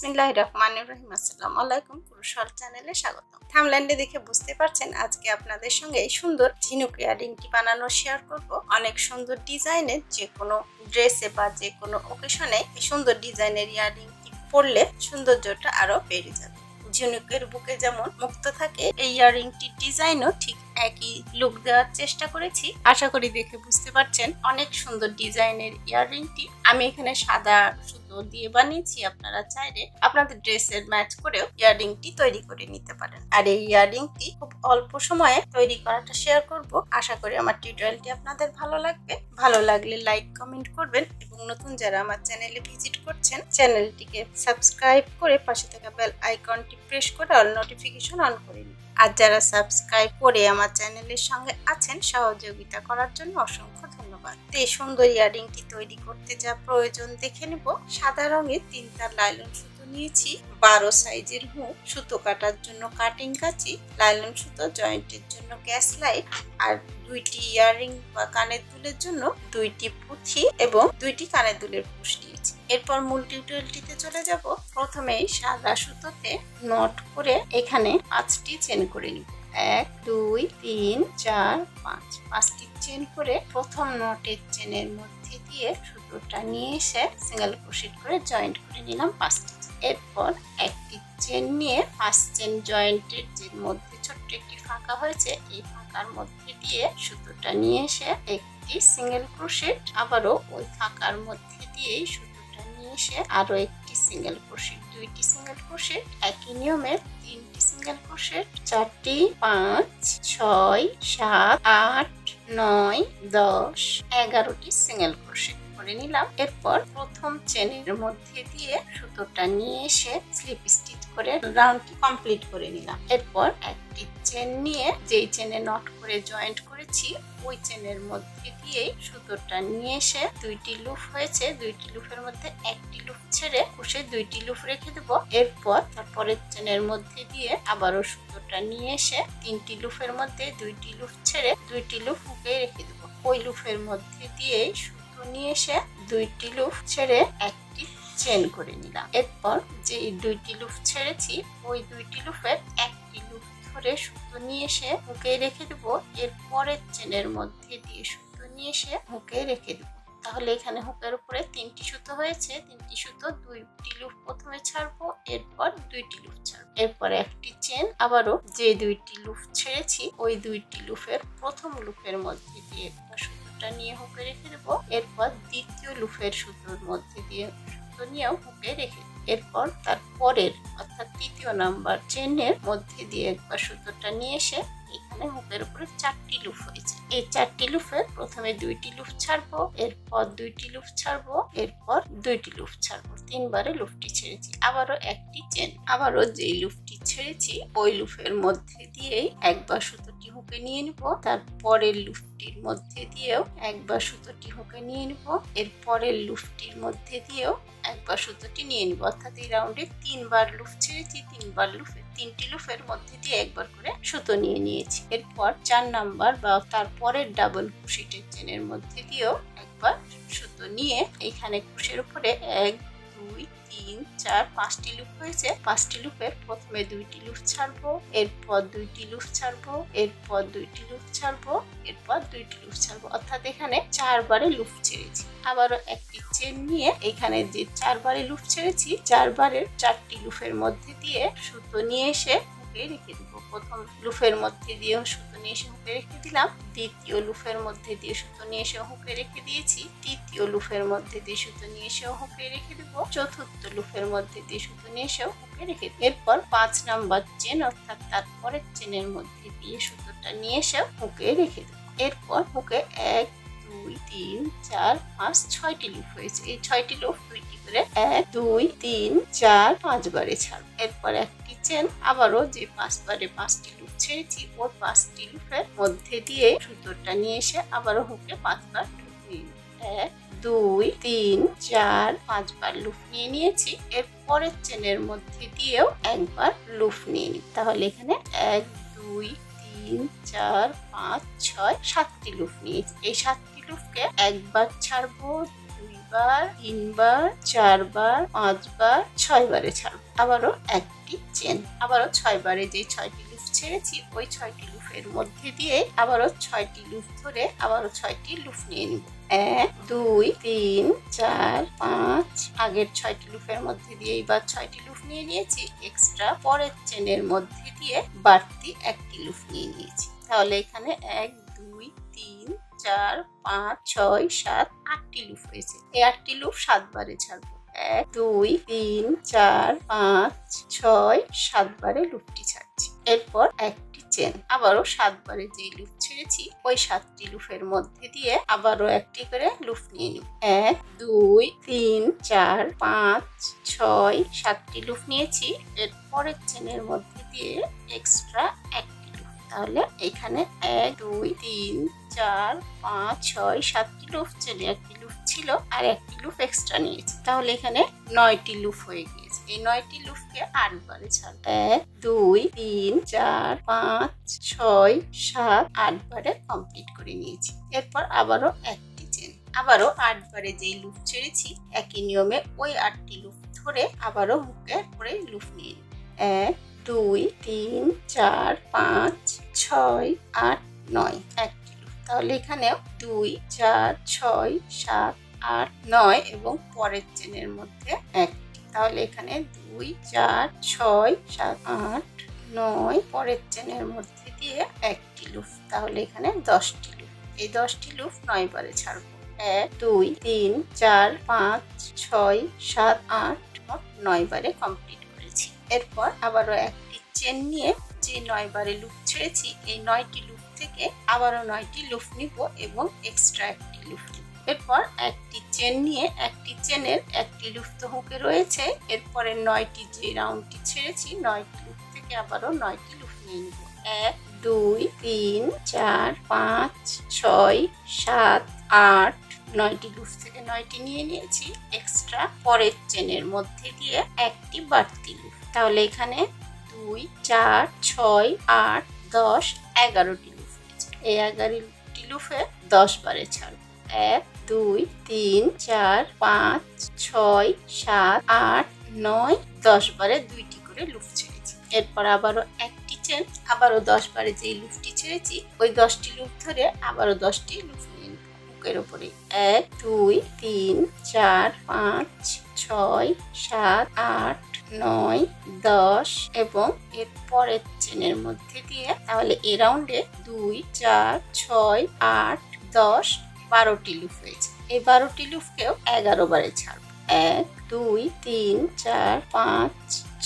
বিসমিল্লাহির রহমানির রহিম। আসসালামু আলাইকুম, ক্রোশেট চ্যানেলে স্বাগত। থাম্বনেইলে দেখে বুঝতে পারছেন আজকে আপনাদের সঙ্গে এই সুন্দর ঝিনুক ইয়ারিংটি বানানো শেয়ার করব। অনেক সুন্দর ডিজাইনের যে কোনো ড্রেসে বা যে কোনো অকেশনে এই সুন্দর ডিজাইনের ইয়ারিংটি পরলে সৌন্দর্যটা আরো বেড়ে যাবে। ঝিনুকের বুকে যেমন মুক্ত থাকে, এই ইয়ারিংটির ডিজাইনও ঠিক একই লুক দেওয়ার চেষ্টা করেছি। আশা করি দেখে বুঝতে পারছেন অনেক সুন্দর ডিজাইনের ইয়াররিংটি আমি এখানে সাদা সুতো দিয়ে বানিয়েছি। আপনারা চাইলে আপনাদের ড্রেসের ম্যাচ করেও ইয়াররিংটি তৈরি করে নিতে পারেন। আর এই ইয়াররিংটি খুব অল্প সময়ে তৈরি করাটা শেয়ার করব। আশা করি আমার টিউটোরিয়ালটি আপনাদের ভালো লাগবে। ভালো লাগলে লাইক কমেন্ট করবেন এবং নতুন যারা আমার চ্যানেলে ভিজিট করছেন চ্যানেলটিকে সাবস্ক্রাইব করে পাশে থাকা বেল আইকনটি প্রেস করে অল নোটিফিকেশন অন করে নিন। আর যারা সাবস্ক্রাইব করে আমার চ্যানেলের সঙ্গে আছেন সহযোগিতা করার জন্য অসংখ্য ধন্যবাদ। এই সুন্দর ইয়াররিংটি তৈরি করতে যা প্রয়োজন দেখে নেব। সাদা রঙের 3 তার লাইলন সুতো নিয়েছি, 12 সাইজের হুক, সুতো কাটার জন্য কাটিং কাঁচি, লাইলন সুতো, জয়েন্টের জন্য গ্যাস লাইট, আর 2টি ইয়াররিং বা কানের দুলের জন্য 2টি পুঁথি এবং 2টি কানের দুলের পুঁশ নিয়েছি। এরপর মূল টিউটোরিয়ালটিতে চলে যাব। প্রথমেই সাদা সুতোতে নট করে এখানে 5টি চেন করে নিব। 1 2 3 4 5 5টি চেন করে প্রথম নটের চেনের মধ্যে দিয়ে সুতোটা নিয়ে এসে সিঙ্গেল ক্রোশেট করে জয়েন্ট করে নিলাম 5টি। এরপর একটি চেন নিয়ে 5 চেন জয়েন্টের যে মধ্যে ছোট্ট একটি ফাঁকা হয়েছে, এই ফাঁকার মধ্যে দিয়ে সুতোটা নিয়ে এসে একটি সিঙ্গেল ক্রোশেট, আবারও ওই ফাঁকার মধ্যে দিয়ে সুতোটা নিয়ে এসে আরো একটি সিঙ্গেল ক্রোশেট, 2টি সিঙ্গেল ক্রোশেট, একই নিয়মে 3টি সিঙ্গেল ক্রোশেট, 4টি, 5 6 7 8 9 10 11টি সিঙ্গেল ক্রোশেট করে নিলাম। এরপর প্রথম চেনের মধ্যে দিয়ে সুতোটা নিয়ে এসে স্লিপ স্টিচ করে রাউন্ডটি কমপ্লিট করে নিলাম। এরপর একটি চেন নিয়ে যেই চেনে নট করে জয়েন্ট করেছি ওই চেনের মধ্যে দিয়ে সুতোটা নিয়ে এসে 2টি লুপ হয়েছে, 2টি লুপের মধ্যে একটি লুপ ছেড়ে কুশে 2টি লুপ রেখে দেব। এরপর তারপরের চেনের মধ্যে দিয়ে আবারও সুতোটা নিয়ে এসে 3টি লুপের মধ্যে 2টি লুপ ছেড়ে 2টি লুপ হুকে রেখে দেব। ওই লুপের মধ্যে দিয়ে সুতো নিয়ে এসে 2টি লুপ ছেড়ে একটি চেন করে নিলাম। এরপর যে 2টি লুপ ছেড়েছি ওই 2টি লুপের একটি লুপ ধরে সুতো নিয়ে এসে হুকে রেখে দেব। এরপরের চেনের মধ্যে দিয়ে সুতো নিয়ে এসে হুকে রেখে দেব। তাহলে এখানে হুকের উপরে 3টি সুতো হয়েছে, 3টি সুতো 2টি লুপ প্রথমে ছাড়বো, এরপর 2টি লুপ ছাড়বো। এরপর একটি চেন, আবারও যে 2টি লুপ ছেড়েছি ওই 2টি লুপের প্রথম লুপের মধ্যে দিয়ে সুতোটা নিয়ে হুকে রেখে দেবো। এরপর দ্বিতীয় লুপের সুতোর মধ্যে দিয়ে সুতো নিয়েও হুকে রেখে দেবো। এরপর তার পরের অর্থাৎ 3য় নাম্বার চেনের মধ্যে দিয়ে একবার সুতোটা নিয়ে এসে এখানে হুকের উপরে 4টি লুপ হয়েছে। এই 4টি লুপের প্রথমে 2টি লুপ ছাড়বো, এরপর 2টি লুপ ছাড়বো, এরপর 2টি লুপ ছাড়বো। 3বারে লুপটি ছেড়েছি, আবারও একটি চেন, আবারও যেই লুপটি ছেড়েছি ওই লুপের মধ্যে দিয়েই একবার সুতোটি হুকে নিয়ে নিব। তারপরের লুপটির মধ্যে দিয়েও একবার সুতোটি হুকে নিয়ে নিব। এরপরের লুপটির মধ্যে দিয়েও একবার সুতোটি নিয়ে নিব। অর্থাৎ এই রাউন্ডে 3বার লুপ ছেড়েছি, 3বার লুপে 3টি লুপের মধ্যে দিয়ে একবার করে সুতো নিয়ে নিয়েছি। এরপর 4 নাম্বার বা তারপরের ডাবল ক্রোশেটের চেনের মধ্যে দিয়েও একবার সুতো নিয়ে এখানে ক্রোশের উপরে 1 2 3 4 5টি লুপ হয়েছে। 5টি লুপের প্রথমে 2টি লুপ ছাড়বো, এরপর 2টি লুপ ছাড়বো, এরপর 2টি লুপ ছাড়বো, এরপর 2টি লুপ ছাড়বো। অর্থাৎ এখানে 4বারে লুপ ছেড়েছি। আবারও একটি চেন নিয়ে এখানে যে 4বারে লুপ ছেড়েছি 4বারের 4টি লুপের মধ্যে দিয়ে সুতো নিয়ে এসে হুকে রেখে দেব। প্রথম লুপের মধ্যে দিয়ে সুতো নিয়ে এসে হুকে রেখে দিলাম, দ্বিতীয় লুপের মধ্যে দিয়ে সুতো নিয়ে এসে হুকে রেখে দিয়েছি, তৃতীয় লুপের মধ্যে দিয়ে সুতো নিয়ে এসে হুকে রেখে দেব, চতুর্থ লুপের মধ্যে দিয়ে সুতো নিয়ে এসে হুকে রেখে দেব। এরপর 5 নাম্বার চেন অর্থাৎ তারপরের চেনের মধ্যে দিয়ে সুতোটা নিয়ে এসে হুকে রেখে দেব। এরপর হুকে 1 2 3 4 5 6টি লুপ হয়েছে। এই 6টি লুপ 2টি করে 1 2 3 4 5বারে ছাড়ব। এরপর একটি চেন, আবারও যে 5বারে 5টি লুপ ছেড়েছি ওই 5টি লুপের মধ্যে দিয়ে সুতোটা নিয়ে এসে আবারও হুকে 5বার ঢুকিয়ে 1 2 3 4 5বার লুপ নিয়ে নিয়েছি। এরপরের চেনের মধ্যে দিয়েও একবার লুপ নিয়ে নিই। তাহলে এখানে 1 2 3 4 5 6 7টি লুপ নিয়েছি। এই 7টি লুপকে একবার ছাড়বো, 2 বার, 3 বার, 4 বার, 5 বার, 6 বারে ছাড়ব। আবারও একটি চেন, আবারও 6 বারে যে 6টি লুপ ছেড়েছি ওই 6টি লুপের মধ্যে দিয়ে আবারও 6টি লুপ ধরে আবারও 6টি লুপ নিয়ে নিব। 1 2 3 4 5 আগের 6টি লুপের মধ্যে দিয়ে এবার 6টি লুপ নিয়ে নিয়েছি। এক্সট্রা পরের চেনের মধ্যে দিয়ে বাড়তি একটি লুপ নিয়ে নিয়েছি। তাহলে এখানে 1 2 3 4 5 6 7 8টি লুপ হয়েছে। এই 8টি লুপ 7 বারে ছাড়বো। 1 2 3 4 5 6 7 বারে লুপটি ছাড়ছি। এরপর একটি চেন, আবারও 7 বারে যে লুপ ছেড়েছি ওই 7টি লুপের মধ্যে দিয়ে আবারও একটি করে লুপ নিয়ে নিব। 1 2 3 4 5 6 7টি লুপ নিয়েছি। এরপরের চেনের মধ্যে দিয়ে এক্সট্রা একটি লুপ। তাহলে এখানে 1 2 3 4 5 6 7টি লুপ চেনে একটি লুপ ছিল আর একটি লুপ এক্সট্রা নিয়েছি। তাহলে এখানে 9টি লুপ হয়ে গিয়েছে। এই 9টি লুপকে 8 বারে ছাড়ব। 1 2 3 4 5 6 7 8 বারে কমপ্লিট করে নিয়েছি। এরপর আবারও একটি চেন, আবারও 8 বারে যে লুপ ছেড়েছি একই নিয়মে ওই 8টি লুপ ধরে আবারও হুকের পরে লুপ নিয়ে নিব। 1 2 3 4 5 6 8 9 একটি লুপ। তাহলে এখানেও 2 4 6 7 8 9 এবং পরের চেনের মধ্যে একটি। তাহলে এখানে 2 4 6 7 8 9 পরের চেনের মধ্যে দিয়ে একটি লুপ। তাহলে এখানে 10টি লুপ। এই 10টি লুপ 9 বারে ছাড়বো। 1 2 3 4 5 6 7 8 মোট 9 বারে কমপ্লিট করেছি। এরপর আবারও একটি চেন নিয়ে যে 9 বারে লুপ ছেড়েছি এই 9টি লুপ থেকে আবারও 9টি লুপ নিব এবং এক্সট্রা একটি লুপ নিব। এরপর একটি চেন নিয়ে একটি চেনের একটি লুপ তো হুকে রয়েছে। এরপরে 9টি যে রাউন্ডটি ছেড়েছি 9টি লুপ থেকে আবারও 9টি লুপ নিয়ে নিব। 1 2 3 4 5 6 7 8 9টি লুপ থেকে 9টি নিয়ে নিয়েছি। এক্সট্রা পরের চেনের মধ্যে দিয়ে একটি বাড়তি লুপ। তাহলে এখানে 2 4 6 8 10 11টি লুপ হয়েছে। এই 11টি লুপে 10 বারে ছাড়ব। 1 2 3 4 5 6 7 8 9 10 বারে 2টি করে লুপ ছেড়েছি। এরপর আবারও একটি চেন, আবারও 10 বারে যে লুপটি ছেড়েছি ওই 10টি লুপ ধরে আবারও 10টি লুপ নিয়ে নিব হুকের উপরে। 1 2 3 4 5 6 7 8 9 10 এবং এর পরের চেনের মধ্যে দিয়ে তাহলে এই রাউন্ডে 2 4 6 8 10 12টি লুপ হয়েছে। এই 12টি লুপকেও 11 বারে ছাড়ব। 1 2 3 4 5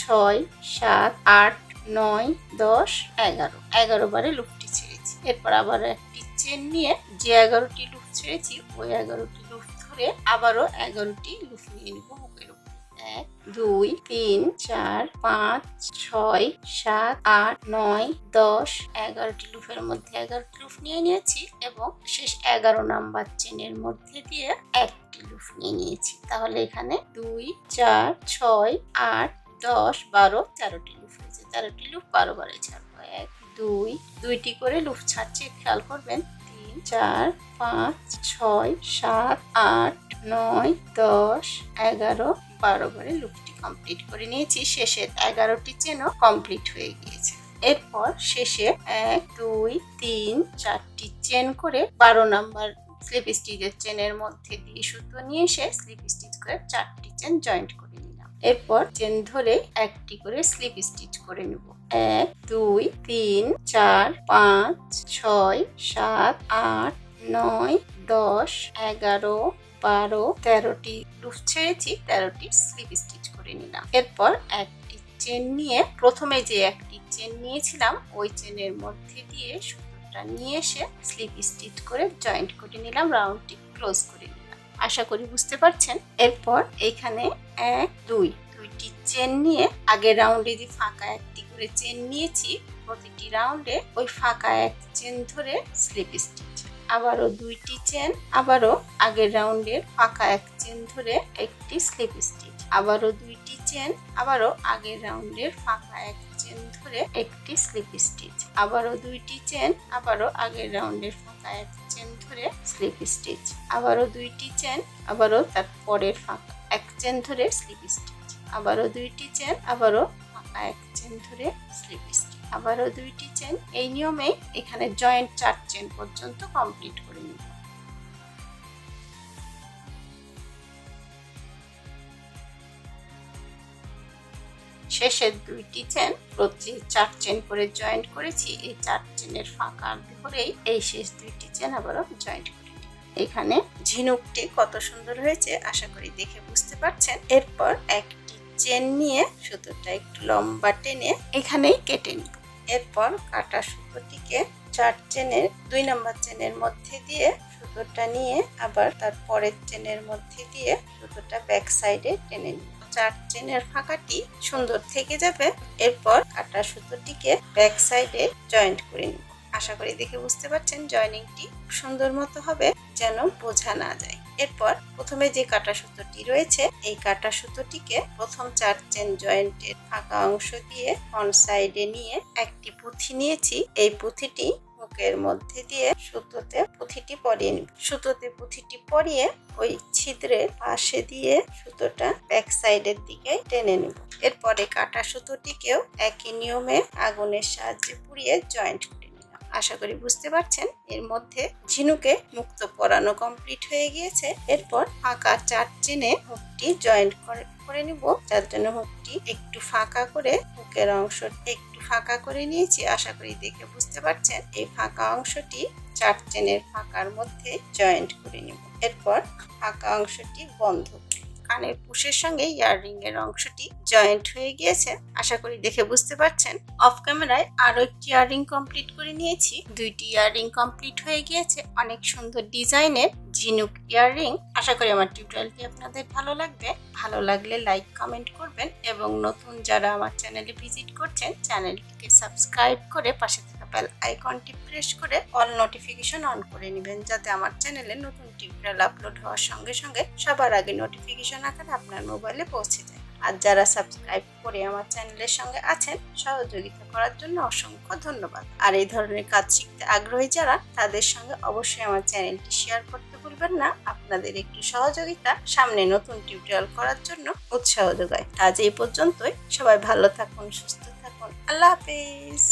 6 7 8 9 10 11 11 বারে লুপটি ছেড়েছি। এরপর আবার একটি চেন নিয়ে যে 11টি লুপ ছেড়েছি ওই 11টি লুপ ধরে আবারও 11টি লুপ নিয়ে নিব হুকের উপরে। 1 2 3 4 5 6 7 8 9 10 11টি লুপের মধ্যে 11টি লুপ নিয়ে নিয়েছি এবং শেষ 11 নাম্বার চেনের মধ্যে দিয়ে একটি লুপ নিয়ে নিয়েছি। তাহলে এখানে 2 4 6 8 10 12 13টি লুপ হয়েছে। 13টি লুপ 12 বারে ছাড়বো। 1 2 2টি করে লুপ ছাড়ছি, খেয়াল করবেন। 3 4 5 6 7 8 9 10 11 12 বারে লুপটি কমপ্লিট করে নিয়েছি। শেষের 11টি চেনও কমপ্লিট হয়ে গিয়েছে। এরপর শেষে 1 2 3 4টি চেন করে 12 নাম্বার স্লিপ স্টিচের চেনের মধ্যে দিয়ে সুতো নিয়ে এসে স্লিপ স্টিচ করে 4টি চেন জয়েন্ট করে নিলাম। এরপর চেন ধরে একটি করে স্লিপ স্টিচ করে নেব। 1 2 3 4 5 6 7 8 9 10 11 12 13টি লুপ ছেড়েছি, 13টি স্লিপ স্টিচ করে নিলাম। এরপর একটি চেন নিয়ে প্রথমে যে একটি চেন নিয়েছিলাম ওই চেনের মধ্যে দিয়ে সুতোটা নিয়ে এসে স্লিপ স্টিচ করে জয়েন্ট করে নিলাম, রাউন্ডটি ক্লোজ করে নিলাম। আশা করি বুঝতে পারছেন। এরপর এখানে 1 2 দুইটি চেন নিয়ে আগের রাউন্ডে যে ফাঁকা একটি করে চেন নিয়েছি প্রতিটি রাউন্ডে ওই ফাঁকা এক চেন ধরে স্লিপ স্টিচ, আবারও দুইটি চেন, আবারও আগের রাউন্ডের ফাঁকা এক চেন ধরে একটি স্লিপ স্টিচ, আবারও দুইটি চেন, আবারও আগের রাউন্ডের ফাঁকা এক চেন ধরে একটি স্লিপ স্টিচ, আবারও দুইটি চেন, আবারও আগের রাউন্ডের ফাঁকা এক চেন চেন ধরে স্লিপ স্টিচ, আবারও 2টি চেন, আবারও তার পরের ফাঁকা 1 চেন ধরে স্লিপ স্টিচ, আবারও 2টি চেন, আবারও ফাঁকা 1 চেন ধরে স্লিপ স্টিচ, আবারও 2টি চেন। এই নিয়মে এখানে জয়েন্ট 4 চেন পর্যন্ত কমপ্লিট করে নিব। শেষের 2টি চেন প্রতি 4 চেন করে জয়েন্ট করেছি, এই 4 চেনের ফাঁকা ধরেই এই শেষ 2টি চেন আবারও জয়েন্ট করে নিব। এখানে ঝিনুকটি কত সুন্দর হয়েছে আশা করি দেখে বুঝতে পারছেন। এরপর একটি চেন নিয়ে সুতোটা একটু লম্বা টেনে এখানেই কেটে নিব। এরপর কাটা সুতোটিকে 4 চেনের 2 নম্বর চেনের মধ্যে দিয়ে সুতোটা নিয়ে আবার তার পরের চেনের মধ্যে দিয়ে সুতোটা ব্যাক সাইডে টেনে নিব। 4 চেনের ফাঁকাটি সুন্দর থেকে যাবে। এরপর কাটা সুতোটিকে ব্যাক সাইডে জয়েন্ট করে নিব। আশা করি দেখে বুঝতে পারছেন জয়েনিংটি সুন্দর মতো হবে, যেন বোঝা না যায়। এরপর প্রথমে যে কাটা সুতোটি রয়েছে এই কাটা সুতোটিকে প্রথম 4 চেন জয়েন্টের ফাঁকা অংশ দিয়ে ফ্রন্ট সাইডে নিয়ে একটি পুঁথি নিয়েছি, এই পুঁথিটি হুকের মধ্যে দিয়ে সুতোতে পুঁথিটি পরিয়ে নিব। সুতোতে পুঁথিটি পরিয়ে ওই ছিদ্রের পাশে দিয়ে সুতোটা ব্যাক সাইডের দিকে টেনে নিব। এরপরে কাটা সুতোটিকেও একই নিয়মে আগুনের সাহায্যে পুড়িয়ে জয়েন্ট করে নিলাম। আশা করি বুঝতে পারছেন। এর মধ্যে ঝিনুকে মুক্ত পরানো কমপ্লিট হয়ে গিয়েছে। এরপর ফাঁকা 4 চেনে হুকটি জয়েন্ট করে নিব, যার জন্য হুকটি একটু ফাঁকা করে হুকের অংশটি একটু ফাঁকা করে নিয়েছি। আশা করি দেখে বুঝতে পারছেন। এই ফাঁকা অংশটি 4 চেনের ফাঁকার মধ্যে জয়েন্ট করে নিব। এরপর ফাঁকা অংশটি বন্ধ করে কানের পুশের সঙ্গে ইয়াররিং এর অংশটি জয়েন্ট হয়ে গিয়েছে। আশা করি দেখে বুঝতে পারছেন। অফ ক্যামেরায় আরো একটি ইয়াররিং কমপ্লিট করে নিয়েছি। 2টি ইয়াররিং কমপ্লিট হয়ে গিয়েছে। অনেক সুন্দর ডিজাইনের ঝিনুক ইয়াররিং। আশা করি আমার টিউটোরিয়ালটি আপনাদের ভালো লাগবে। ভালো লাগলে লাইক কমেন্ট করবেন এবং নতুন যারা আমার চ্যানেলে ভিজিট করছেন চ্যানেলটিকে সাবস্ক্রাইব করে পাশে থাকা বেল আইকনটি প্রেস করে অল নোটিফিকেশন অন করে নেবেন, যাতে আমার চ্যানেলে নতুন টিউটোরিয়াল আপলোড হওয়ার সঙ্গে সঙ্গে সবার আগে নোটিফিকেশন আকারে আপনার মোবাইলে পৌঁছে যায়। আর যারা সাবস্ক্রাইব করে আমার চ্যানেলের সঙ্গে আছেন সহযোগিতা করার জন্য অসংখ্য ধন্যবাদ। আর এই ধরনের কাজ শিখতে আগ্রহী যারা তাদের সঙ্গে অবশ্যই আমার চ্যানেলটি শেয়ার করতে ভুলবেন না। আপনাদের একটু সহযোগিতা সামনে নতুন টিউটোরিয়াল করার জন্য উৎসাহ যোগায়। আজ এই পর্যন্তই। সবাই ভালো থাকুন, সুস্থ থাকুন। আল্লাহ হাফেজ।